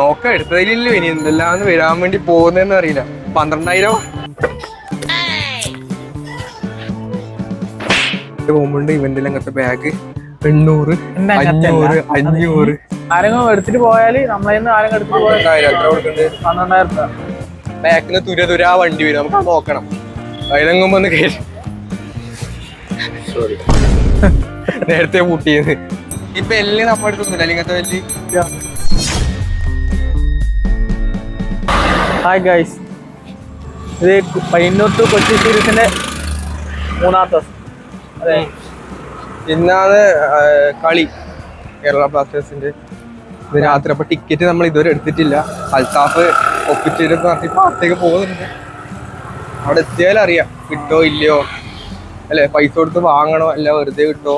നോക്ക എടുത്തതിലല്ലോ ഇനി എന്തെല്ലാം വരാൻ വേണ്ടി പോകുന്നതെന്ന് അറിയില്ല. 12,000 പോകുമ്പോണ്ട് ഇവന്റിൽ അങ്ങനത്തെ ബാഗ് 800, 500, 500 ആരെങ്കിലും എടുത്തിട്ട് പോയാല് നമ്മളെ ആരെങ്കിലും എടുത്തിട്ട് പോയാൽ എത്ര കൊടുക്കണ്ടേ? 12,000 രൂപ. ബാക്കിന് തുര വണ്ടി വരും, നമുക്ക് നോക്കണം. അതിലെങ്ങുമ്പോ ഒന്ന് കയറി നേരത്തെ പൂട്ടിയത്. ഇപ്പൊ എല്ലാം നമ്മുടെ അടുത്തൊന്നുമില്ല ഇങ്ങനത്തെ വലിയ. ഹായ് ഗൈസ്, ഇത് പയ്യന്നൂർ ടു കൊച്ചി സീരീസിന്റെ 3ാമത്തെ ദിവസം. അതെ, ഇന്നാണ് കളി കേരള ബ്ലാസ്റ്റേഴ്സിന്റെ. ഇത് രാത്രി. അപ്പൊ ടിക്കറ്റ് നമ്മൾ ഇതുവരെ എടുത്തിട്ടില്ല. അൽത്താഫ് ഒപ്പിച്ചിട്ട് പുറത്തേക്ക് പോകുന്നുണ്ട്. അവിടെ എത്തിയാലും അറിയാം കിട്ടോ ഇല്ലയോ, അല്ലെ പൈസ കൊടുത്ത് വാങ്ങണോ അല്ല വെറുതെ കിട്ടോ.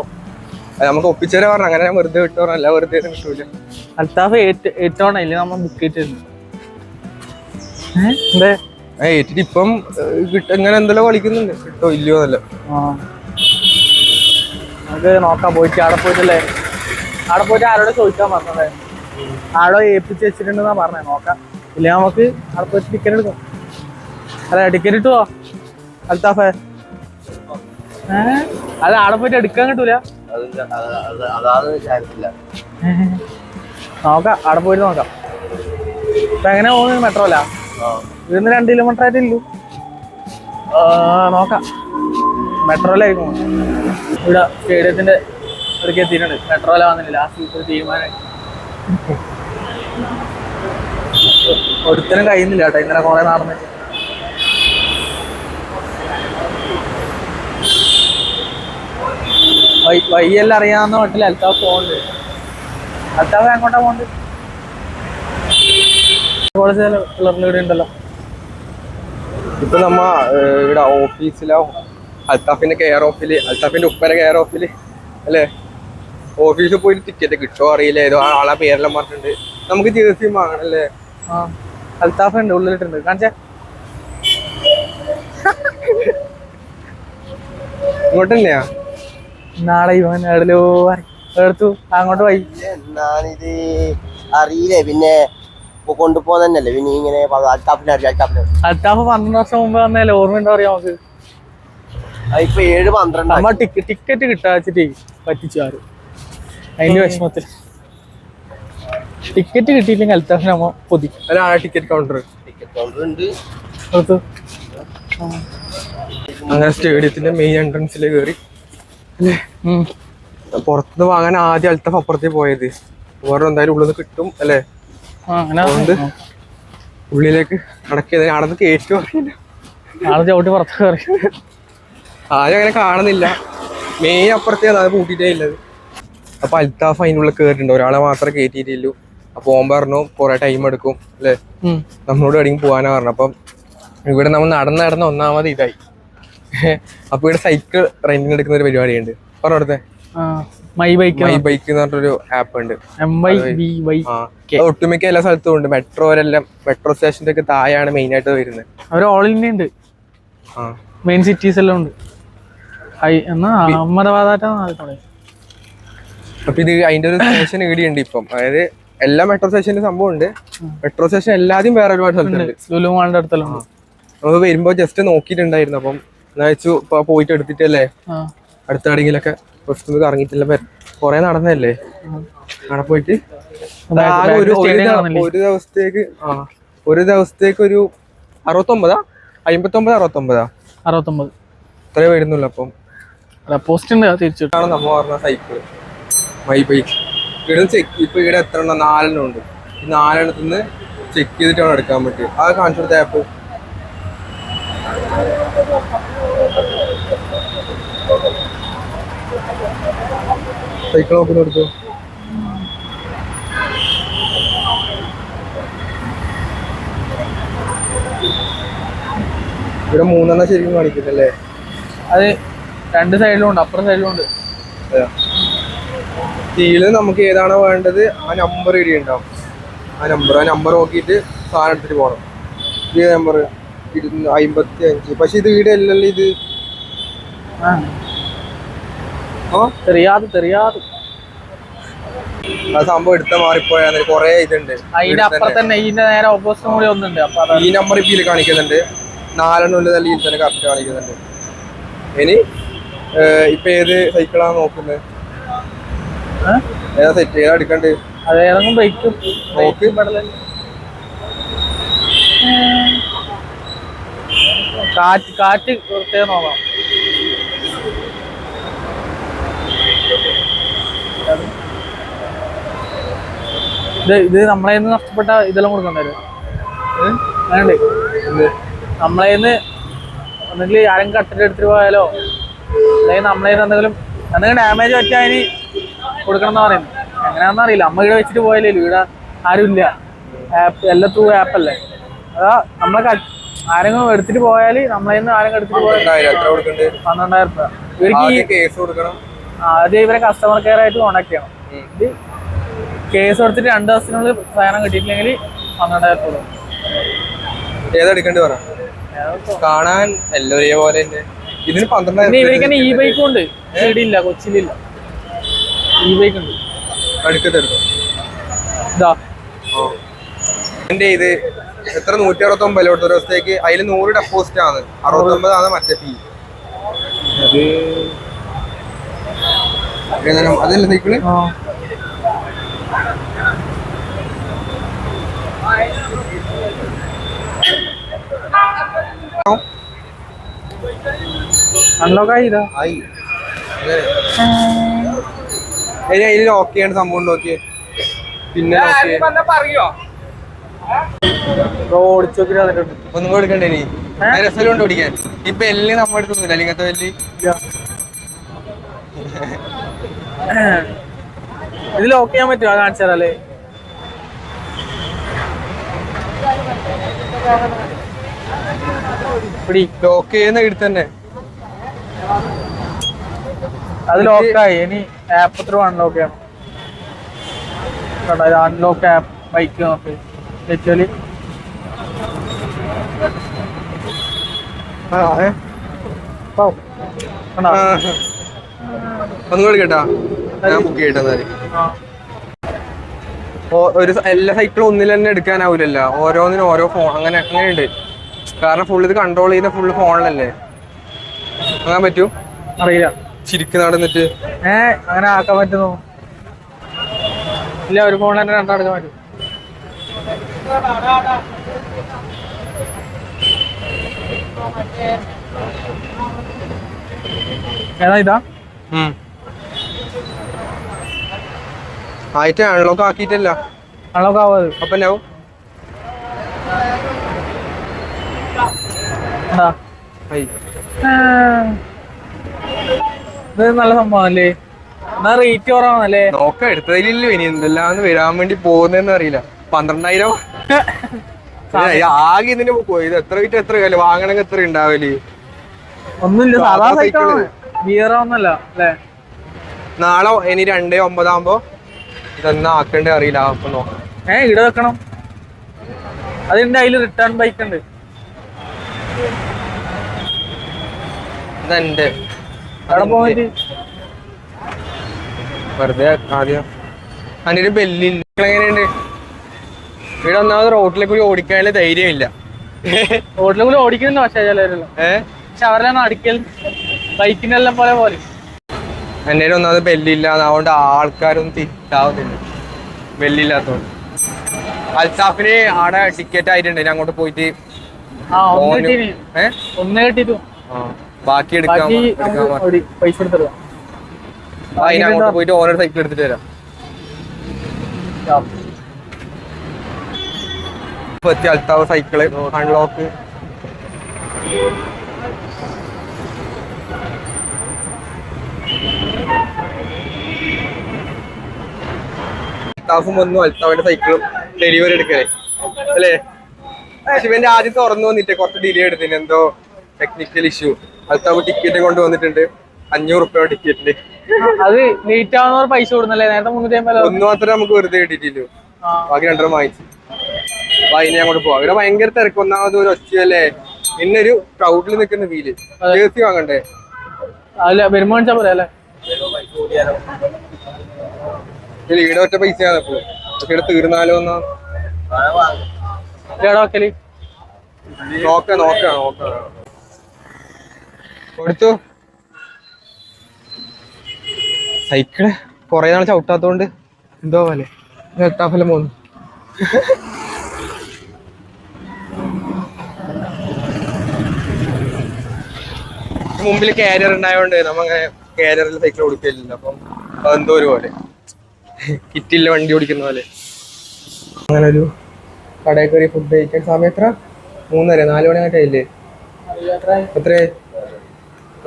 നമുക്ക് ഒപ്പിച്ചേരാ പറഞ്ഞു, അങ്ങനെ വെറുതെ കിട്ടോ അല്ല വെറുതെ കിട്ടൂല. അൽത്താഫ് ഏറ്റവും ഇല്ല നമ്മൾ ബുക്ക് ചെയ്തിട്ടുണ്ട്. ഏറ്റിട്ട് ഇപ്പം ഇങ്ങനെ എന്തെല്ലോ കളിക്കുന്നുണ്ട്, കിട്ടോ ഇല്ലയോ എന്നല്ല. നമുക്ക് നോക്കാം, പോയിട്ട് അവിടെ പോയിട്ടല്ലേ, അവിടെ പോയിട്ട് ആരോട് ചോദിക്കാൻ പറഞ്ഞത്, ആടോ ഏൽപ്പിച്ച് വെച്ചിട്ടുണ്ടെന്നാ പറഞ്ഞേ. നോക്കാം, ഇല്ല നമുക്ക് അവിടെ പോയിട്ട് ടിക്കറ്റ് എടുക്കാം. അതെ, ടിക്കറ്റ് കിട്ടുവോ അൽത്താഫേ? അത് ആടെ പോയിട്ട് എടുക്കാൻ കിട്ടൂല. നോക്കാം, അവിടെ പോയിട്ട് നോക്കാം. ഇപ്പൊ എങ്ങനെ പോകുന്നത്? മെട്രോ അല്ല, ഇവിടുന്ന് 2 കിലോമീറ്റർ ആയിട്ടില്ലു. നോക്കാം, മെട്രോയിലായിരിക്കും. ഇവിടെ സ്റ്റേഡിയത്തിന്റെ അടുക്ക് എത്തിയിട്ടുണ്ട്. മെട്രോയില വന്നില്ല, ലാസ്റ്റ് തീരുമാനം. ഒരുത്തനും കഴിയുന്നില്ല കേട്ടോ, ഇന്നലെ കുറെ നടന്ന്. വയ്യെല്ലാം അറിയാവുന്ന മട്ടിൽ അൽത്താഫ് പോകുന്നുണ്ട്. അൽത്താഫ് എങ്ങോട്ടാ പോകുന്നുണ്ട്? ഇവിടെ ഉണ്ടല്ലോ. ഇപ്പൊ നമ്മ ഇവിടെ ഓഫീസിലോ അൽത്താഫിന്റെ കെയർ ഓഫില്, അൽത്താഫിന്റെ ഉപ്പര കെയർ ഓഫില് അല്ലെ, ഓഫീസിൽ പോയിട്ട് ടിക്കറ്റ് കിട്ടോ അറിയില്ല. ഏതോ ആളെ പേരെല്ലാം പറഞ്ഞിട്ടുണ്ട്. നമുക്ക് ജേഴ്സി വാങ്ങണല്ലേ. അൽത്താഫ് ഉണ്ട്, ഉള്ളിലിട്ടുണ്ട്. കാണിച്ചേ, ഇങ്ങോട്ട് തന്നെയാ. നാളെ ഇവൻ എവിടെയോ എടുത്തു അങ്ങോട്ട് പോയി. ഞാനിത് അറിയില്ലേ, പിന്നെ കൊണ്ടുപോകുന്നല്ലേ. പിന്നെ ഇങ്ങനെ അൽത്താഫ് 12 വർഷം മുമ്പ് വന്നല്ലേ, ഓർമ്മയുണ്ടോ അറിയാം നമുക്ക്. ഇപ്പൊ 7-12 നമ്മ ടിക്കറ്റ് കിട്ടാച്ചിട്ട് പറ്റിച്ചു ആരും. അതിന്റെ വിഷമത്തിൽ ടിക്കറ്റ് കിട്ടിയില്ലെങ്കിൽ അൽത്താഫിന് നമ്മ പൊതി. ടിക്കറ്റ് കൗണ്ടർ ഉണ്ട്. അങ്ങനെ സ്റ്റേഡിയത്തിന്റെ മെയിൻ എൻട്രൻസിൽ കയറി അല്ലേ. പുറത്തുനിന്ന് വാങ്ങാൻ ആദ്യം അൽത്താഫ് അപ്പുറത്തേക്ക് പോയത്. വേറെ എന്തായാലും ഉള്ളിൽ നിന്ന് കിട്ടും അല്ലേ. അതുകൊണ്ട് ഉള്ളിലേക്ക് നടക്കിയത്. അവിടെ നിന്ന് കയറ്റു അറിയില്ല, ആളെ ചവിട്ടി പുറത്ത് കയറി. ആരും അങ്ങനെ കാണുന്നില്ല. മെയിൻ അപ്പുറത്തേക്ക് അത് പൂട്ടിയിട്ടേ ഉള്ളത്. അപ്പൊ അൽത്താഫ് അതിനുള്ളിൽ കയറിയിട്ടുണ്ട്. ഒരാളെ മാത്രമേ കയറ്റിയിട്ടില്ലു. അപ്പൊ ഓൻ പറഞ്ഞു കുറെ ടൈം എടുക്കും അല്ലേ, നമ്മളോട് എവിടെയും പോകാനാ പറഞ്ഞു. അപ്പം ഇവിടെ നമ്മൾ നടന്ന് ഒന്നാമത് ഇതായി. അപ്പൊ ഇവിടെ സൈക്കിൾ റെന്റിന് എടുക്കുന്ന ഒരു പരിപാടിയുണ്ട്. പറഞ്ഞോടത്തെ മൈ ബൈക്ക് എന്ന് പറഞ്ഞൊരു ആപ്പ് ഉണ്ട്. ഒട്ടുമിക്ക എല്ലാ സ്ഥലത്തും ഉണ്ട്. മെട്രോ സ്റ്റേഷന്റെ ഒക്കെ താഴെയാണ് മെയിൻ ആയിട്ട് വരുന്നത്. അവർ ഓൾ ഇന്ത്യ ഉണ്ട്, മെയിൻ സിറ്റീസ് എല്ലാം ഉണ്ട്. അപ്പൊ ഇത് അതിന്റെ ഒരു സ്റ്റേഷൻ ഇവിടെയുണ്ട് ഇപ്പം. അതായത് എല്ലാ മെട്രോ സ്റ്റേഷന്റെ സംഭവം ഉണ്ട്. മെട്രോ സ്റ്റേഷൻ എല്ലാതും വേറെ ഒരുപാട് സ്ഥലത്തുണ്ട്. ലുലുമാളിന്റെ അടുത്തെല്ലാം നമുക്ക് വരുമ്പോ ജസ്റ്റ് നോക്കിയിട്ടുണ്ടായിരുന്നു. അപ്പം എന്നാ വെച്ചു ഇപ്പൊ പോയിട്ട് എടുത്തിട്ടല്ലേ അടുത്താണെങ്കിലൊക്കെ കുറച്ചൊന്നും കറങ്ങിയിട്ടില്ല. കൊറേ നടന്നല്ലേ അവിടെ പോയിട്ട്. ഒരു ദിവസത്തേക്ക് ഒരു 69, 59 ഇത്രേ വരുന്നുള്ളൂ. അപ്പം തിരിച്ചിട്ടാണ് നമ്മ പറഞ്ഞ സൈക്കിള് മൈ ബൈക്ക്. ഇവിടെ ചെക്ക് ഇപ്പൊ ഇവിടെ എത്ര എണ്ണം? 4 എണ്ണം ഉണ്ട്. ഈ 4 എണ്ണത്തിന്ന് ചെക്ക് ചെയ്തിട്ടാണ് എടുക്കാൻ പറ്റുക. അത് കാണിച്ചു കൊടുത്ത ആപ്പ്. സൈക്കിൾ നോക്കുന്ന എടുത്തു. ഇവിടെ 3 എണ്ണം ശരിക്കും കാണിക്കുന്നല്ലേ. അത് 2 സൈഡിലും ഉണ്ട്, അപ്പുറം സൈഡിലും ഉണ്ട്. സ്റ്റീല് നമുക്ക് ഏതാണോ വേണ്ടത് ആ നമ്പർ ഇവിടെ ഉണ്ടാവും. ആ നമ്പർ നോക്കിയിട്ട് സാധനം എടുത്തിട്ട് പോകണം. ഇത് നമ്പർ 55. പക്ഷെ ഇത് വീട് അല്ലല്ലോ ഇത്. தெரியாது ആ സംഭവം എടുത്ത മാറിപ്പോയാൽ കൊറേ ഇതുണ്ട്. അതിന്റെ അപ്പുറത്ത് തന്നെ ഇതിന്റെ നേരെ ഓപ്പോസിറ്റ് കൂടി ഒന്നുണ്ട്. അപ്പൊ ഈ നമ്പർ ഇപ്പൊ ഇതിൽ കാണിക്കുന്നുണ്ട്, 4 നല്ല ഇതിൽ തന്നെ കറക്റ്റ് കാണിക്കുന്നുണ്ട്. ഇനി ഇപ്പൊ ഏത് സൈക്കിളാണ് നോക്കുന്നത്? ഏതാ സെറ്റ് ഏതാ എടുക്കണ്ട്? അതേതെങ്കിലും ബൈക്കും നോക്ക്. കാറ്റ് പ്രത്യേകം നോക്കാം. ഇത് നമ്മളെ നഷ്ടപ്പെട്ട ഇതെല്ലാം കൊടുക്കണ്ടല്ലോ. നമ്മളേന്ന് ഒന്നെങ്കിൽ ആരെങ്കിലും കട്ടിട്ട് എടുത്തിട്ട് പോയാലോ, അല്ലെങ്കിൽ നമ്മളേന്ന് എന്തെങ്കിലും ഡാമേജ് പറ്റിയാൽ അതിന് കൊടുക്കണം എന്ന് പറയുന്നത്. എങ്ങനെയാണെന്ന് അറിയില്ല. അമ്മ ഇവിടെ വെച്ചിട്ട് പോയാലേ ഇവിടെ ആരുമില്ല. എല്ലാം ത്രൂ ആപ്പല്ലേ. അതാ നമ്മളെ ആരെങ്കിലും എടുത്തിട്ട് പോയാല് നമ്മളേന്ന് ആരെങ്കിലും എടുത്തിട്ട് പോയാൽ 12,000 രൂപ. ഇവർക്ക് ആദ്യം ഇവരെ കസ്റ്റമർ കെയർ ആയിട്ട് കോണ്ടാക്ട് ചെയ്യണം. ഇത് കേസ് കൊടുത്തിട്ട് 2 ദിവസത്തിനുള്ളിൽ സാധനം കിട്ടിയിട്ടില്ലെങ്കിൽ 12,000 രൂപ. ഏതെടുക്കണ്ട് പറ. കാണാൻ എല്ലാം ഒരേപോലെ ഇതിന് 12,000. ഇവർക്ക് ഈ ബൈക്കും ഉണ്ട്, ഇല്ല കൊച്ചിയിലില്ല. ഈ ബൈക്ക് ഉണ്ട് അടുക്കത്തെടുക്കും. ഇതാ എന്റെ ഇത് എത്ര 169 ഒരു ദിവസത്തേക്ക്. അതിൽ 100 ഡെപ്പോസിറ്റ് ആണ്, 69 ആണ് മറ്റേ ഫീ. അതല്ല സൈക്കിള്. അൺലോക്ക് ആയിതാ. അതിൽ ലോക്ക് ചെയ്യേണ്ട സംഭവം നോക്കിയേ. പിന്നെ ഓടിച്ചു നോക്കിട്ട് ഒന്നും കൂടെ എടുക്കണ്ടേ ഇനി? രസം കൊണ്ട് ഓടിക്കാൻ. ഇപ്പൊ എല്ലാം നമ്മുടെ അടുത്തൊന്നുമില്ല. ഇങ്ങനത്തെ വലിയ ഇത് ലോക്ക് ചെയ്യാൻ പറ്റുമോ? കാണിച്ചാലേ ലോക്ക് ചെയ്യുന്ന എടുത്ത് തന്നെ അത് ലോക്കായി. ഇനി ആപ്പ് ത്രൂ അൺലോക്ക് ചെയ്യണം. അൺലോക്ക് ആപ്പ് ബൈക്ക് നോക്കി വെച്ചാല് ഒന്നുകൂടി കേട്ടാ. ഞാൻ ബുക്ക് ചെയ്തിട്ടെന്നാല് ഒരു എല്ലാ സൈക്കിളും ഒന്നിൽ തന്നെ എടുക്കാനാവൂലല്ലോ. ഓരോന്നിനും ഓരോ ഫോൺ അങ്ങനെയുണ്ട്. കാരണം ഫുൾ ഇത് കൺട്രോൾ ചെയ്യുന്ന ഫുള്ള് ഫോണിലല്ലേ. അങ്ങനെ പറ്റും? അറിയില്ല. ചിരിക്ക് നടന്നിട്ട് അങ്ങനെ ആക്കാൻ പറ്റുന്നു ഇല്ല. ഒരു ഫോണിൽ തന്നെ രണ്ടെടുക്കാൻ പറ്റും. ഏതാ ഇതാ? ആയിട്ട് അൺലോക്ക് ആക്കിയിട്ടല്ല. അൺലോക്ക് ആവാത്. അപ്പൊ എന്നാവും? ഇത് നല്ല സംഭവമല്ലേ. എന്നാ റേറ്റ് കുറവാണല്ലേ. നോക്കാം എടുത്തതിലല്ലോ ഇനി എന്തെല്ലാം വരാൻ വേണ്ടി പോകുന്നതെന്ന് അറിയില്ല. 12,000 ആകെ ഇതിന് ഇത് എത്ര വിറ്റ് എത്ര കാലം വാങ്ങണമെങ്കിൽ എത്ര ഉണ്ടാവല്? ഒന്നുമില്ല. സാധാ സൈക്കിളാണ്, ബിയർ ഒന്നല്ല അല്ലേ. നാളെ ഇനി 2,9 ആകുമ്പോ ഇതെന്നാ ആക്കണ്ടേ അറിയില്ല. അപ്പൊ നോക്കാം. ഇവിടെ വെക്കണം. അതിന്റെ അതിൽ റിട്ടേൺ ബൈക്ക് ഉണ്ട്. ഇതെന്റെ അവിടെ പോയിട്ട് വെറുതെ ആദ്യം അതിന്റെ ബെല്ലില്ല. എങ്ങനെയുണ്ട്? ഇവിടെ ഒന്നാമത് റോഡിലേക്ക് കൂടി ഓടിക്കാനുള്ള ധൈര്യമില്ല. റോഡിലേക്ക് കൂടി ഓടിക്കുന്നുണ്ട്. പക്ഷെ അവരെല്ലാം അടിക്കൽ ബൈക്കിന്റെ എല്ലാം പോലെ എൻ്റെ ഒന്നാമത് ബെല്ലില്ല. അതുകൊണ്ട് ആൾക്കാരൊന്നും തിരിച്ചാവുന്നില്ല ബെല്ലില്ലാത്തോണ്ട്. അൽസാഫിന് ആടെ ടിക്കറ്റ് ആയിട്ടുണ്ട്. ഞാൻ അങ്ങോട്ട് പോയിട്ട് ഒന്ന് കിട്ടിട്ടു ബാക്കി എടുക്കാൻ പൈസ എടുത്തിടുക. അതിന് അങ്ങോട്ട് പോയിട്ട് ഓരോ സൈക്കിൾ എടുത്തിട്ട് വരാം. അൽത്താവ് സൈക്കിള് അൺലോക്ക്. അൽത്താഫും വന്നു. അൽത്താവിന്റെ സൈക്കിളും ഡെലിവറി എടുക്കലേ അല്ലേ. ശിവന്റെ ആദ്യം തുറന്നു വന്നിട്ട് കുറച്ച് ഡിലേ എടുത്തിന്. എന്തോ ടെക്നിക്കൽ ഇഷ്യൂ. അൽത്താവ് ടിക്കറ്റ് കൊണ്ടുവന്നിട്ടുണ്ട്. 500 രൂപ ടിക്കറ്റിന്. അത് ലേറ്റ് ആവുന്നവർ പൈസ കൊടുക്കുന്നല്ലേ. നേരത്തെ 350 ഒന്ന് മാത്രമേ നമുക്ക് വെറുതെ കിട്ടിയിട്ടില്ലു. ബാക്കി 2 വാങ്ങിച്ചു. അപ്പൊ അതിനെ അങ്ങോട്ട് പോവാം. ഇവിടെ ഭയങ്കര തിരക്ക്. ഒന്നാമത് ഒരു ഒച്ചയല്ലേ. പിന്നെ ഒരു ക്രൗഡിൽ നിൽക്കുന്ന ഫീല്. ജേഴ്സി വാങ്ങണ്ടേ? അല്ല വരുമ്പോ പോലെ അല്ലേ. ഈടെ ഒറ്റ പൈസയാണ് ഇപ്പൊ പക്ഷെ ഇവിടെ തീർന്നാലോ എന്നാ എവിടെ വെക്കല് നോക്കാം കൊടുത്തു സൈക്കിള് കൊറേ നാൾ ചവിട്ടാത്തോണ്ട് എന്തോ പോലെ എത്താഫലം പോന്നു മുമ്പിൽ കാരിയർ ഉണ്ടായതുകൊണ്ട് നമ്മങ്ങനെ കാരിയറിൽ സൈക്കിൾ ഓടിക്കില്ല അപ്പം അതെന്തോ ഒരു പോലെ കിറ്റില്ല വണ്ടി ഓടിക്കുന്ന പോലെ അങ്ങനെ ഒരു കടയിൽ കയറി ഫുഡ് കഴിക്കാൻ സമയം എത്ര 3:30 4 മണി ആയിട്ടില്ലേ എത്ര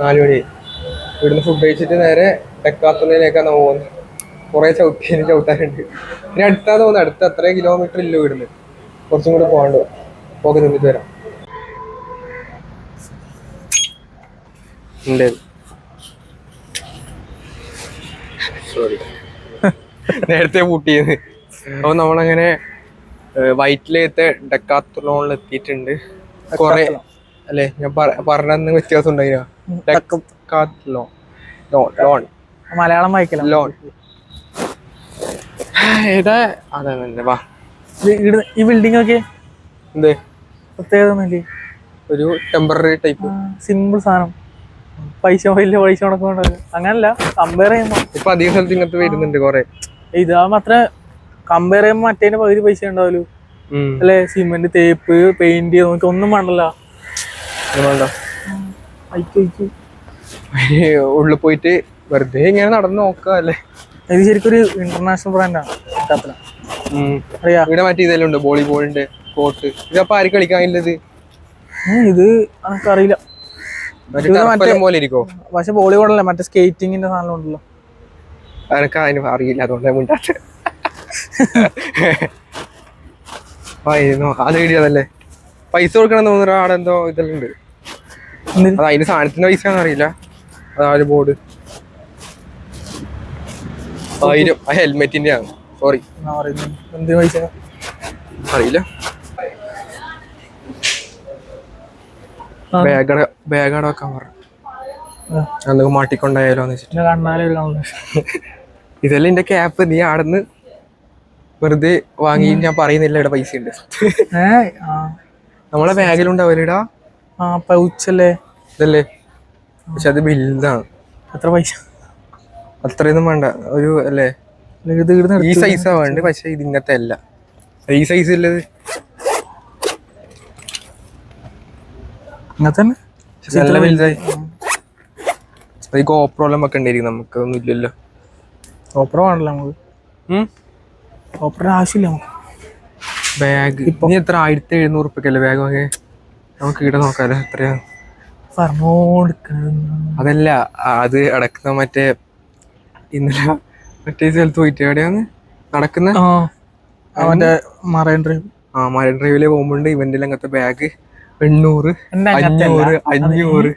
4 മണി ഇവിടുന്ന് ഫുഡ് കഴിച്ചിട്ട് നേരെ ഡെക്കാത്തൂണിലേക്കാണ് പോകുന്നത് കുറെ ചവിട്ടാനുണ്ട് ഇനി അടുത്താ തോന്നുന്നു അടുത്ത അത്രയും കിലോമീറ്റർ ഇല്ല ഇവിടുന്ന് കുറച്ചും കൂടെ പോകാണ്ട് പോകെ നിന്നിട്ട് വരാം ഉണ്ട് സോറി നേരത്തെ പൂട്ടിയത് അപ്പൊ നമ്മളങ്ങനെ വൈറ്റിലേത്തെ ഡെക്കാത്തലോണിൽ എത്തിയിട്ടുണ്ട് കൊറേ അല്ലെ ഞാൻ പറഞ്ഞ വ്യത്യാസം ഉണ്ടായില്ല ലോൺ മലയാളം വായിക്കല ലോൺ ഏതാ അതെ വാ ഈ ബിൽഡിംഗ് ഒക്കെ എന്ത് പ്രത്യേകത ഒരു ടെമ്പററി ടൈപ്പ് സിമ്പിൾ സാധനം പൈസ വലിയ പൈസ മുടക്കുന്നുണ്ട് അങ്ങനല്ല കമ്പയർ ചെയ്യുമ്പോ ഇപ്പൊ അധിക സ്ഥലത്ത് ഇങ്ങനത്തെ വരുന്നുണ്ട് കൊറേ ഇതാകുമ്പോ അത്ര കമ്പയർ ചെയ്യുമ്പോ മറ്റേതിന് പകുതി പൈസ ഉണ്ടാവല്ലോ അല്ലെ സിമെന്റ് തേപ്പ് പെയിന്റ് നമുക്ക് ഒന്നും വേണ്ടല്ലോ ഉള്ളിൽ പോയിട്ട് വെറുതെ ഇങ്ങനെ നടന്ന് നോക്കാം അല്ലേ ഇത് ശരിക്കും ഒരു ഇന്റർനാഷണൽ ബ്രാൻഡാണ് അറിയാ ഇവിടെ മറ്റേ ഇതെല്ലാം ഉണ്ട് വോളിബോളിന്റെ കോട്ട് ഇതപ്പൊ ആര് കളിക്കാനില്ലത് ഇത് എനിക്കറിയില്ല പോലെ ഇരിക്കോ പക്ഷെ വോളിബോളല്ല മറ്റേ സ്കേറ്റിങ്ങിന്റെ സാധനം ഉണ്ടല്ലോ എനക്ക് അതിന് അറിയില്ല അതുകൊണ്ടാണ് മുണ്ടാട്ട് അത് കിട്ടിയതല്ലേ പൈസ കൊടുക്കണം തോന്നുന്നു ആടെ എന്തോ ഇതെല്ലാം ഉണ്ട് അത് അതിന്റെ സാധനത്തിന്റെ പൈസ അറിയില്ല അതായത് ബോർഡ് 1000 ആ ഹെൽമെറ്റിന്റെ ആണ് സോറി എന്ത് പൈസ അറിയില്ല ബാഗാടെ വെക്കാൻ പറഞ്ഞു എന്തൊക്കെ മാട്ടിക്കൊണ്ടായാലോന്ന് വെച്ചിട്ട് ഇതെല്ലാം എന്റെ ക്യാപ്പ് നീ ആടെന്ന് വെറുതെ വാങ്ങി ഞാൻ പറയുന്നില്ല ഇവിടെ പൈസ ഉണ്ട് നമ്മളെ ബാഗിലുണ്ടാവില്ലടാ പൗച്ചല്ലേ ഇതല്ലേ പക്ഷെ അത് ബില്ലാണ് എത്ര പൈസ അത്രയൊന്നും വേണ്ട ഒരു അല്ലേ ഈ സൈസാ വേണ്ട പക്ഷെ ഇത് ഇങ്ങനത്തെ അല്ല ഈ സൈസ് ഉള്ളത് നല്ല വലുതായി അത് ഗോപ്രോല്ലാം ഒക്കെ ഉണ്ടായിരിക്കും നമുക്ക് ഒന്നും ഇല്ലല്ലോ ഗോപ്രോ ആണല്ലോ നമുക്ക് ഗോപ്രോയുടെ ആവശ്യമില്ല നമുക്ക് ബാഗ് ഇനി എത്ര 1700 ഉറുപ്പിക്കല്ലേ ബാഗ് വാങ്ങി നമുക്ക് ഇവിടെ നോക്കാലോ എത്രയാ അതല്ല അത് അടക്കുന്ന മറ്റേ ഇന്നലെ മറ്റേ സ്ഥലത്ത് പോയിട്ട് എവിടെയാണ് നടക്കുന്ന മറൈൻ ഡ്രൈവ് മറൈൻ ഡ്രൈവില് പോകുമ്പോണ്ട് ഇവന്റെ അങ്ങനത്തെ ബാഗ് 800 500 500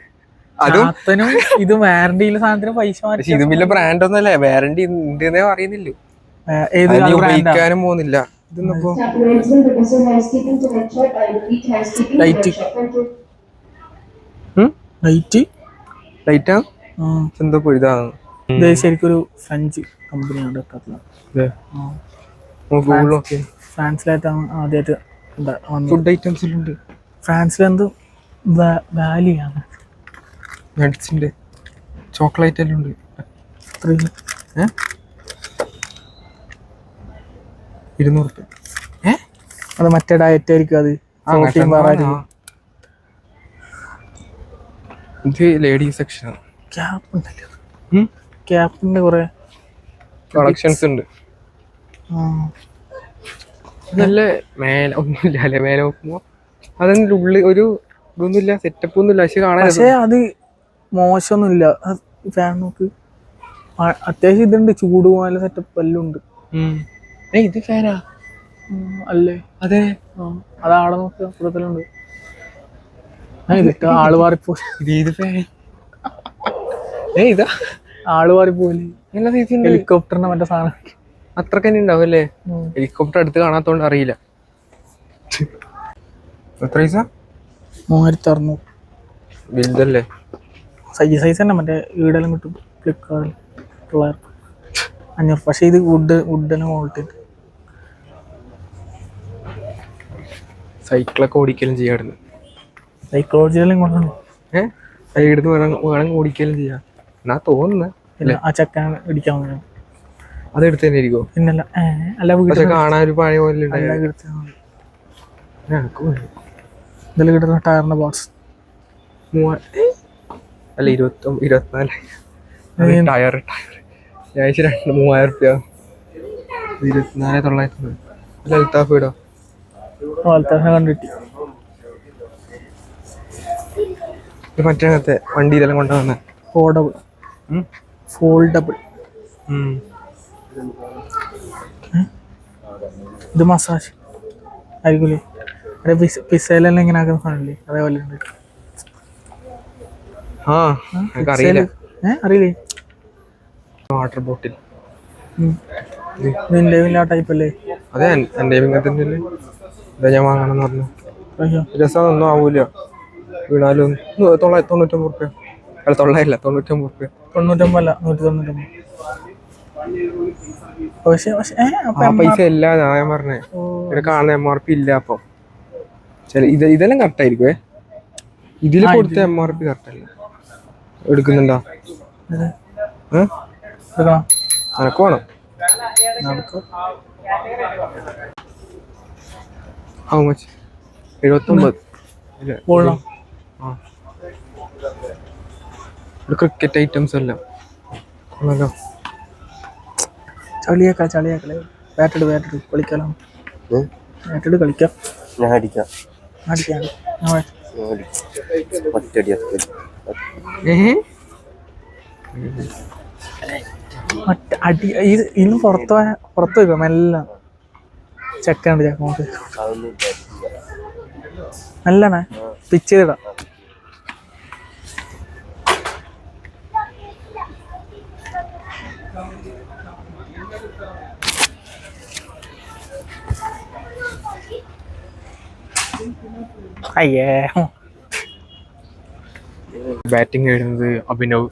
അതും ഇത് വാറണ്ടിയിലെ സാധനത്തിന് പൈസ ഇത് വലിയ ബ്രാൻഡ് ഒന്നും അല്ലേ വാറണ്ടി ഉണ്ടെന്നേ അറിയുന്നില്ല ഉപയോഗിക്കാനും പോകുന്നില്ല ഇതൊന്നിപ്പോ ലൈറ്റാ എന്തോ ഇതാണ് ഇത് ശരിക്കൊരു ഫ്രഞ്ച് കമ്പനിയാണ് ഫ്രാൻസിലായിട്ടാണ് ആദ്യമായിട്ട് ഫുഡ് ഐറ്റംസ് ഉണ്ട് ഫ്രാൻസിലെന്ത് വാലിയാണ് നട്ട്സിന്റെ ചോക്ലേറ്റ് എല്ലാം ഉണ്ട് 200 അത് മറ്റേ ഡയറ്റ് ആയിരിക്കും അത് ഇത് ലേഡീസ് സെക്ഷൻ ക്യാപ്പ് ഉണ്ടല്ലോ ക്യാപ്പിന്റെ കുറെ കളക്ഷൻസ് ഉണ്ട് നല്ല മേലെ ഒന്നുമില്ല അല്ലെ മേലെ നോക്കുമ്പോ അതിന്റെ ഉള്ളിൽ ഒരു ഇതൊന്നുമില്ല സെറ്റപ്പ് ഒന്നുമില്ല പക്ഷെ കാണാൻ പക്ഷെ അത് മോശമൊന്നുമില്ല ഫാൻ നോക്ക് അത്യാവശ്യം ഇതുണ്ട് ചൂട് പോകാനുള്ള സെറ്റപ്പ് എല്ലാം ഉണ്ട് ഇത് ഫാനാ അല്ലേ അതെ അതാടെ നോക്ക് അപ്പുറത്തിലുണ്ട് ഇതൊക്കെ ആള് മാറിപ്പോ ഇത് ഫാൻ ഇതാ ആള് മാറിപ്പോലെ ഹെലികോപ്റ്ററിന്റെ മറ്റേ സാധനം അത്രക്ക് തന്നെ ഉണ്ടാവും അല്ലേ ഹെലികോപ്റ്റർ അടുത്ത് കാണാത്തോണ്ട് അറിയില്ല എത്ര പൈസ 3600 വലുതല്ലേ സൈസ് തന്നെ മറ്റേ ഈടെല്ലാം കിട്ടും ഫ്ലിപ്കാർട്ടിൽ 900 500. പക്ഷെ ഇത് വുഡിന് ക്വാളിറ്റി. സൈക്കിളൊക്കെ ഓടിക്കലും ചെയ്യാറുണ്ട്. സൈക്കോളജിയിലും കൊണ്ടുവന്നു. സൈഡിൽ വേണമെങ്കിൽ ഓടിക്കലും ചെയ്യാം എന്നാ തോന്നുന്നു. ആ ചക്കൻ ഇടിക്കാൻ വന്നു. അതെടുത്ത് തന്നെ ഇരിക്കോ? പിന്നല്ല അല്ല പക്ഷെ കാണാൻ ഒരു പഴയ പോലെ ഇതിൽ കിട്ടുന്ന ടയറിന്റെ ബോക്സ് അല്ല 24 ടയർ ഏകദേശം 3000 റുപ്യ. 24,900 അൽത്താഫ് ഇടോ കണ്ടിട്ട് മറ്റേ വണ്ടിയിലെല്ലാം കൊണ്ടുവന്ന ഫോൾഡബിൾ. ഇത് മസാജ് ആയിരിക്കൂലേ? പിസയിലെല്ലാം ഇങ്ങനെ ആക്കുന്ന സാധനല്ലേ അതേപോലെ ഉണ്ട്. അറിയില്ലേ? വാട്ടർ ബോട്ടിൽ നിന്റെ ആ ടൈപ്പ് അല്ലേ? അതെ എൻ്റെ ഇങ്ങനത്തെ ഇതാ ഞാൻ വാങ്ങണമെന്ന് പറഞ്ഞു. രസമൊന്നും ആവൂല വീണാലും. 99 റുപ്യ. അല്ല 900 99 റുപ്യ. 99 അല്ല 199. ആ പൈസ ഇല്ല ഞാൻ പറഞ്ഞേ. ഇവിടെ കാണുന്ന MRP ഇല്ല. അപ്പം ഇതെല്ലാം കറക്റ്റ് ആയിരിക്കുവേ. ഇതില് കൊടുത്ത MRP കറക്റ്റ് അല്ല. എടുക്കുന്നുണ്ടോ? എനക്ക് വേണം. How much? 79. ക്രിക്കറ്റ് ഐറ്റംസ് എല്ലാം ചളിയാക്കളെ. ബാറ്റഡ് കളിക്കാം. ബാറ്റഡ് കളിക്കാം. ഞാൻ അടിക്കാം. ഇന്നും പുറത്ത് വെക്കാം. എല്ലാം ചെക്കുണ്ട്. ചക്കോട്ട് നല്ലണേ പിച്ച് ചെയ്തിടാം. അയ്യേ ബാറ്റിംഗ് എഴുതുന്നത് അഭിനവ്.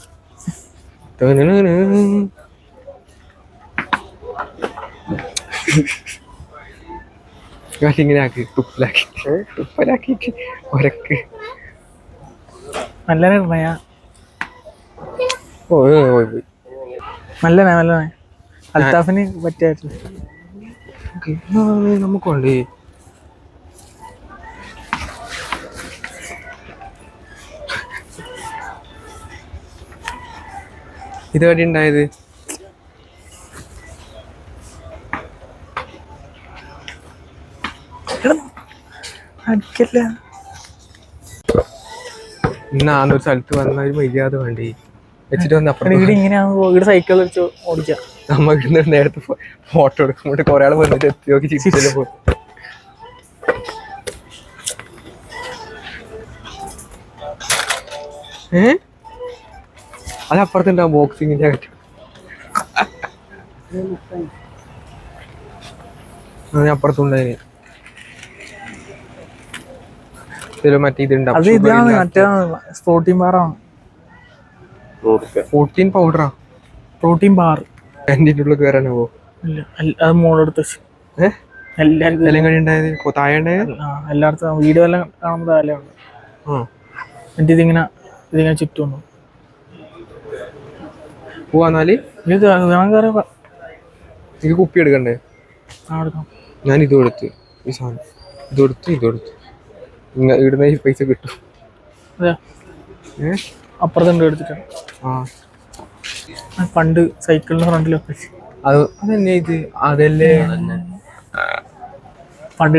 ഇങ്ങനെ ആക്കി തുപ്പലാക്കിട്ട് ഒരക്ക് നല്ല നിർണയ. പോയി നല്ലനെ അൽത്താഫിന് പറ്റിയായിട്ടില്ല. നമുക്കുണ്ട് ഇതുവരെ ഉണ്ടായത്. അടിക്കല്ല. ഇന്നാന്നൊരു സ്ഥലത്ത് വന്ന ഒരു മര്യാദ വേണ്ടി വെച്ചിട്ട് വന്ന അപ്പുറം ഇവിടെ സൈക്കിൾ വെച്ച് ഓടിക്കാം. നമ്മ ഇവിടുന്ന് നേരത്തെ ഫോട്ടോ എടുക്കുമ്പോട്ട് കൊറേ ആൾ വന്നിട്ട് എത്തി നോക്കി ചിരിച്ചല്ലേ പോ. അത് അപ്പുറത്തുണ്ടാവും ബോക്സിങ്ങിന്റെ കാര്യം. അപ്പുറത്തുണ്ടായി മറ്റേ ഇതുണ്ടാവും. അത് ഇതാണ് മറ്റേ പ്രോട്ടീൻ ബാറാണ്. പ്രോട്ടീൻ പൗഡറാ? പ്രോട്ടീൻ ബാർ എൻ്റെ ഉള്ളിൽ കയറാനാവോ? അത് മോളെടുത്ത് എല്ലാവർക്കും എല്ലാം കഴി ഉണ്ടായത് താഴെ ഉണ്ടായത്. എല്ലായിടത്തും വീഡിയോ എല്ലാം കാണുമ്പോൾ തലയുണ്ട്. എന്നിട്ട് ഇതിങ്ങനെ ചുറ്റും പോവാന്നാല് ഇത് കയറിയ എനിക്ക് കുപ്പി എടുക്കണ്ടേ? ഞാൻ ഇതും എടുത്ത് ഈ സാധനം ഇതെടുത്ത് ഇടുന്ന ഈ പൈസ കിട്ടും. അപ്പുറത്തുണ്ട് എടുത്തിട്ടാണ്. പണ്ട് സൈക്കിളിന്റെ ഫ്രണ്ടിലൊക്കെ അതന്നെ ഇത് അതല്ലേ പണ്ട്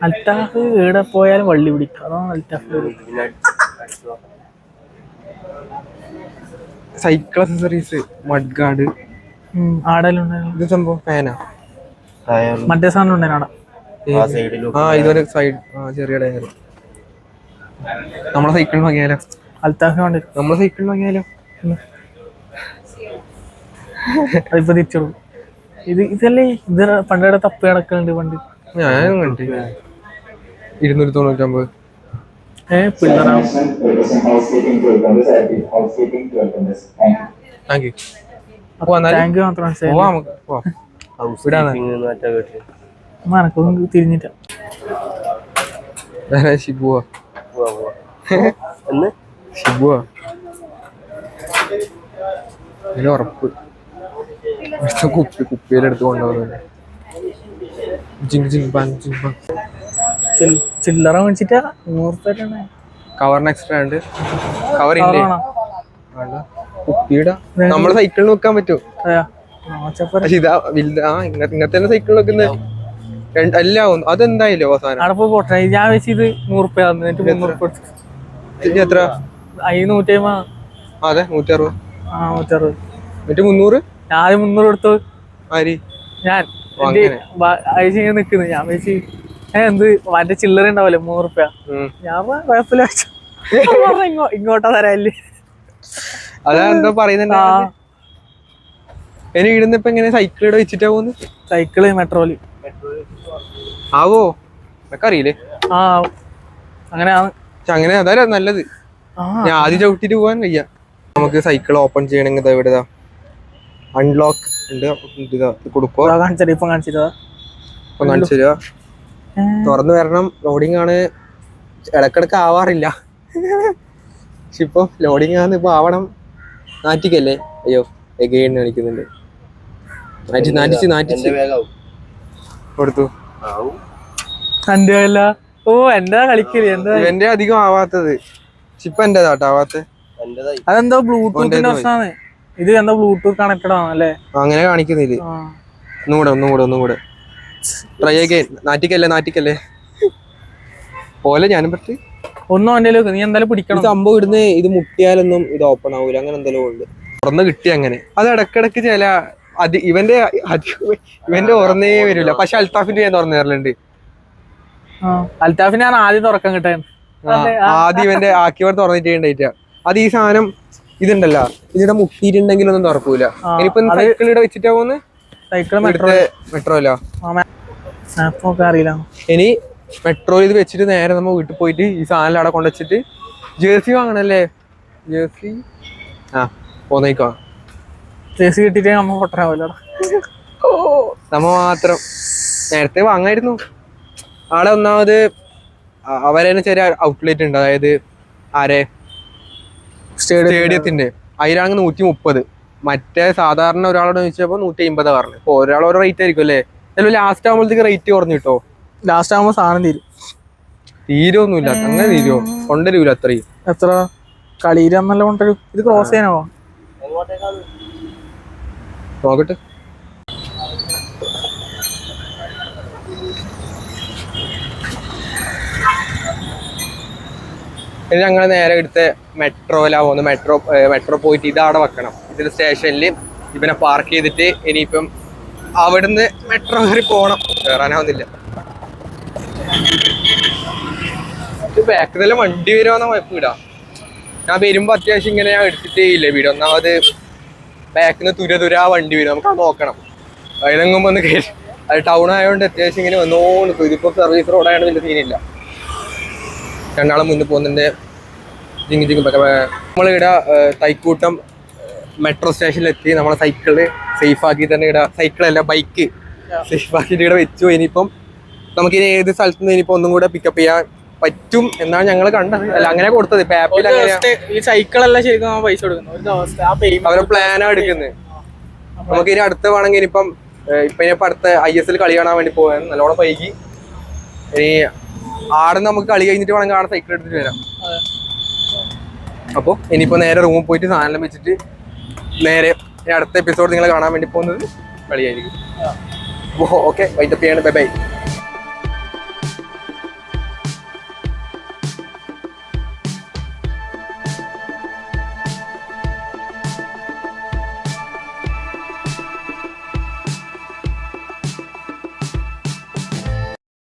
അൽത്താഫ് എവിടെ പോയാലും വള്ളി പിടിക്കും. അതാണ് Althaf. Cycle accessories mud guard ആടെല്ലാം ഇത് സംഭവം ഫാനാ. മറ്റേ സാധനം ഉണ്ടായിരുന്നു ഇതൊരു സൈഡ് ചെറിയ ടയർ. നമ്മളെ സൈക്കിൾ വാങ്ങിയാലോ? അൽത്താഫ് വേണ്ടി നമ്മളെ സൈക്കിൾ വാങ്ങിയാലോ? അതിപ്പോ തിരിച്ചു ഇതല്ലേ ഇത് പണ്ടയുടെ തപ്പ് കിടക്കുന്നുണ്ട്. പണ്ട് ഞാൻ കണ്ടി 299. പിള്ളേരാ താങ്ക് യു. ടാങ്ക് മാത്രം മനസ്സിലായി പോവാം നമുക്ക് പോവാം. ഇവിടാണ്. മനക്കൊന്നും തിരിഞ്ഞിട്ട ഷിബുവാ എന്ന് ഷിബുവാ ഇതിന് ഉറപ്പ് കുപ്പിയിലെടുത്ത് കൊണ്ടുപോകുന്നുണ്ട്. ചില്ലറ മേടിച്ചിട്ടാ 100 കവറിന് എക്സ്ട്രാ ഉണ്ട്. കവർ ഇല്ലേ കുപ്പിയുടെ നമ്മളെ സൈക്കിളിൽ വെക്കാൻ പറ്റും. പക്ഷെ ഇതാ വലുത്. ഇങ്ങനത്തെ സൈക്കിളിൽ വെക്കുന്നത് എല്ലാം അതെന്തായാലും അവസാനം അവിടെ പോയി പോട്ടെ. ഞാൻ വെച്ച് ഇത് 100 എത്ര? 150. അതെ 160. 160. എന്നിട്ട് 300. ഞാൻ ആദ്യം 300 കൊടുത്തു. ആര്? ഞാൻ അയച്ചു ഇങ്ങനെ നിക്കുന്നു. ഞാൻ വെച്ച് എന്ത് മറ്റേ ചില്ലറ ഉണ്ടാവല്ലേ 100. ഞാൻ കുഴപ്പമില്ല വെച്ചു. ഇങ്ങോട്ടാ തരാല്ലേ. അതാ എന്താ പറയുന്നുണ്ട്. ഇനി ഇടുന്ന ഇപ്പൊ എങ്ങനെ സൈക്കിൾ ഇവിടെ വെച്ചിട്ടാ പോകുന്നു? സൈക്കിള് മെട്രോയില് ആവോ എന്നൊക്കെ അറിയില്ലേ? അങ്ങനെയാണ്. പക്ഷെ അങ്ങനെ അതാ നല്ലത്. ഞാൻ ആദ്യം ചവിട്ടിട്ട് പോകാൻ വയ്യ. നമുക്ക് സൈക്കിൾ ഓപ്പൺ ചെയ്യണമെങ്കിൽ ഇവിടെ അൺലോക്ക് ഉണ്ട്. കൊടുക്കോ ഇപ്പൊ കാണിച്ചിട്ടാ ഇപ്പൊ കാണിച്ചു തരുക. തുറന്നു വരണം. ലോഡിങ് ആണ്. ഇടക്കിടക്ക് ആവാറില്ല. പക്ഷെ ഇപ്പൊ ലോഡിങ് ആണ്. ഇപ്പൊ ആവണം. നാറ്റിക്കല്ലേ? അയ്യോ എഗെയിൻ കാണിക്കുന്നുണ്ട്. നാറ്റിച്ച് കൊടുത്തു. എന്റെ ഓ എന്താ കളിക്കല്? എന്താ എന്റെ അധികം ആവാത്തത്. ഇപ്പൊ എന്റേതാട്ടോ ആവാത്ത. അതെന്തോ ബ്ലൂടൂത്തിന്റെ പ്രശ്നമാണ്. ഇത് എന്താ ബ്ലൂടൂത്ത് കണക്റ്റഡ് ആണല്ലേ? അങ്ങനെ കാണിക്കുന്നില്ല. ഒന്നുകൂടെ ട്രൈ അഗൈൻ. നാറ്റിക്കല്ലേ പോലെ ഞാനും പറ്റി ഒന്നും എന്റെ നീ എന്തായാലും പിടിക്കണം. സംഭവം ഇടുന്ന ഇത് മുട്ടിയാലൊന്നും ഇത് ഓപ്പൺ ആവൂല. അങ്ങനെ എന്തെങ്കിലും ഉണ്ട്. തുറന്ന് കിട്ടി അങ്ങനെ. അത് ഇടക്കിടക്ക് ചില ഇവന്റെ തുറന്നേ വരില്ല. പക്ഷെ അൽത്താഫിന്റെ ഞാൻ തുറന്നു തരലുണ്ട്. അൽത്താഫിന് ഞാൻ ആദ്യം തുറക്കാൻ കിട്ടാൻ ആദ്യം ഇവന്റെ ആക്കിയവർ തുറന്നിട്ടേ ഉണ്ടായിട്ടാ. അത് ഈ സാധനം ഇതുണ്ടല്ലോ ഇതിവിടെ മുട്ടിയിട്ടുണ്ടെങ്കിൽ ഒന്നും തുറക്കൂല. ഇനിയിപ്പൊ സൈക്കിൾ ഇവിടെ വെച്ചിട്ടാ പോന്ന്. സൈക്കിൾ മെട്രോ അല്ല അറിയില്ല. ഇനി മെട്രോ ഇത് വെച്ചിട്ട് നേരെ നമ്മ വീട്ടിൽ പോയിട്ട് ഈ സാധനം അവിടെ കൊണ്ടുവച്ചിട്ട് ജേഴ്സി വാങ്ങണല്ലേ? ജേഴ്സി പോന്നേക്കോ. ജേഴ്സി കിട്ടിട്ട് നമ്മ പൊട്ടരാവല്ലോ. നമ്മ മാത്രം നേരത്തെ വാങ്ങായിരുന്നു. ആടെ ഒന്നാമത് അവരെ ചെറിയ ഔട്ട്ലെറ്റ് ഉണ്ട്. അതായത് സ്റ്റേഡിയത്തിന്റെ അതിലാണെങ്കിൽ 130. മറ്റേ സാധാരണ ഒരാളോട് ചോദിച്ചപ്പോ 150 പറഞ്ഞു. ഇപ്പൊ ഒരാൾ ഓരോ റേറ്റ് ആയിരിക്കും അല്ലേ? ചിലപ്പോൾ ലാസ്റ്റ് ആകുമ്പോഴത്തേക്ക് റേറ്റ് കുറഞ്ഞു കിട്ടോ. ലാസ്റ്റ് ആകുമ്പോ സാധനം തീരൊന്നുമില്ല. അങ്ങനെ തീരുമോ? കൊണ്ടുവരൂല അത്രയും. എത്ര കളിയിലെന്നല്ല കൊണ്ടുവരും. ഇത് ക്രോസ് ചെയ്യാനോ? നോക്കട്ടെ. ഇനി ഞങ്ങൾ നേരെ എടുത്ത് മെട്രോയിലാ പോകുന്നത്. മെട്രോ പോയിട്ട് ഇതവിടെ വെക്കണം. ഇതിന്റെ സ്റ്റേഷനിൽ ഇവനെ പാർക്ക് ചെയ്തിട്ട് ഇനിയിപ്പം അവിടുന്ന് മെട്രോ കയറി പോകണം. കയറാനാവുന്നില്ല. ഇത് ബാക്കിൽ വണ്ടി വരുവാന്ന കുഴപ്പം ഇടാം. ഞാൻ വരുമ്പോ അത്യാവശ്യം ഇങ്ങനെ ഞാൻ എടുത്തിട്ടേ ഇല്ല വീട്. ഒന്നാമത് ബാക്കിൽ നിന്ന് തുര വണ്ടി വരും. നമുക്ക് അത് നോക്കണം. അതിലെങ്ങുമ്പോ ഒന്ന് കയറി. അത് ടൗൺ ആയതുകൊണ്ട് അത്യാവശ്യം ഇങ്ങനെ വന്നോണ്ട്. ഇതിപ്പോ സർവീസ് റോഡായതുകൊണ്ട് വലിയ സീനില്ല. രണ്ടാളും മുന്നിൽ പോകുന്നുണ്ട്. നമ്മളിവിടെ തൈക്കൂട്ടം മെട്രോ സ്റ്റേഷനിലെത്തി. നമ്മളെ സൈക്കിള് സേഫ് ആക്കി തന്നെ ഇവിടെ സൈക്കിളല്ല ബൈക്ക് സേഫ് ആക്കിയിട്ട് ഇവിടെ വെച്ചു. ഇനിയിപ്പം നമുക്കിനി ഏത് സ്ഥലത്ത് നിന്ന് ഇനിയിപ്പോ ഒന്നും കൂടെ പിക്കപ്പ് ചെയ്യാൻ പറ്റും എന്നാണ് ഞങ്ങൾ കണ്ടത്. അല്ല അങ്ങനെ കൊടുത്തത്. ഇപ്പൊ ആപ്പിൽ ഈ സൈക്കിളെല്ലാം ശരിക്കും പൈസ കൊടുക്കുന്നു. അവരെ പ്ലാനാ എടുക്കുന്നത്. നമുക്ക് ഇനി അടുത്ത വേണമെങ്കിൽ ഇനിയിപ്പം ഇപ്പൊ അടുത്ത ISL കളി കാണാൻ വേണ്ടി പോകാൻ നല്ലോണം വൈകി. ഇനി ആടെ നമുക്ക് കളി കഴിഞ്ഞിട്ട് വേണമെങ്കിൽ ആടെ സൈക്കിൾ എടുത്തിട്ട് വരാം. അപ്പോൾ ഇനിയിപ്പോൾ നേരെ റൂമിൽ പോയിട്ട് സാധനം വെച്ചിട്ട് നേരെ അടുത്ത എപ്പിസോഡ് നിങ്ങൾ കാണാൻ വേണ്ടി പോകുന്നത് കളിയായിരിക്കും. ഓക്കെ വൈൻഡപ്പ് ചെയ്യാണ്. Bye bye.